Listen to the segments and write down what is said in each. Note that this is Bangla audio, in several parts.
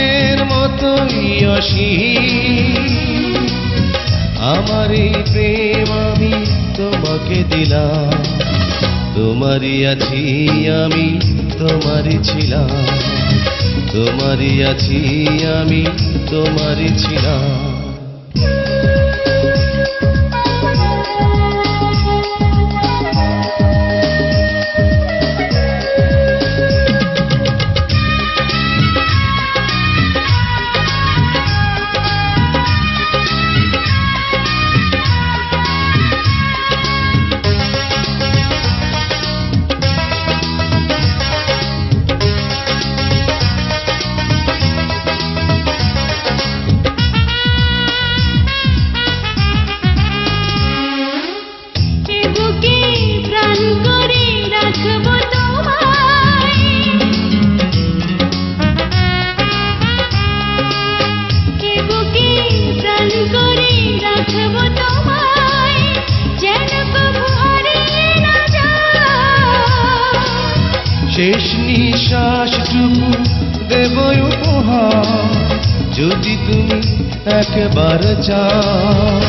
আকাশের মতোই অসীম আমার এই প্রেম আমি তোমাকে দিলাম তোমারই আছি আমি তোমারই ছিলাম তোমারই আছি আমি তোমারই ছিলাম শেষ নিঃশ্বাসটুকু দেব উপহার যদি তুমি একবার চাও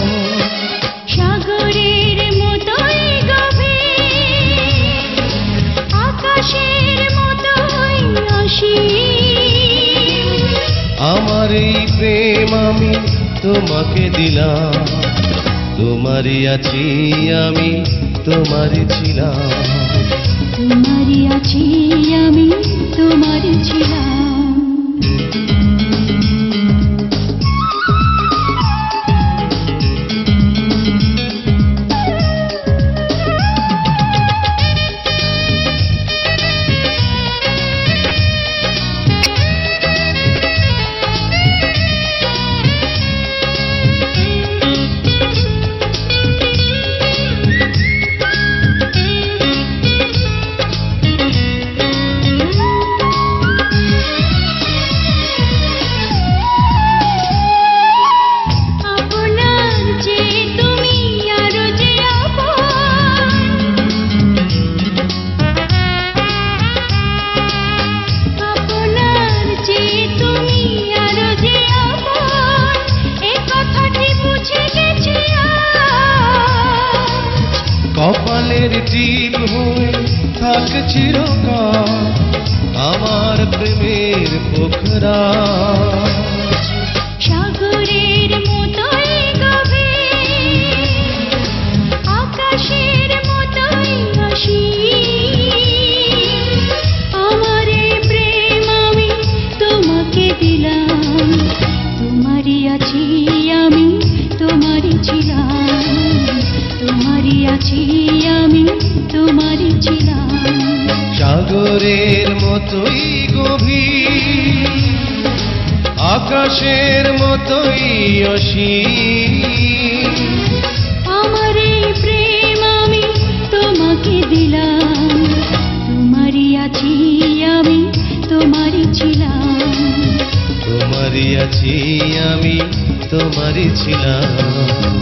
সাগরের মতোই গভীর আকাশের মতোই অসীম আমার এই প্রেম আমি তোমাকে দিলাম তোমারই আছি আমি তোমারই ছিলাম তোমারই আছি আমি তোমারই ছিলাম কপালের টিপ হয়ে থাক চিরকাল আমার প্রেমের পোখরা সাগরের মতোই গভীর আকাশের মতোই অসীম আমার এই প্রেম আমি তোমাকে দিলাম তোমারই আছি আমি তোমারই ছিলাম তোমারই আছি আমি তোমারই ছিলাম সাগরের মতোই গভীর আকাশের মতোই অসীম আমার এই প্রেম আমি তোমাকে দিলাম তোমারই আছি আমি তোমারই ছিলাম তোমারই আছি আমি তোমারই ছিলাম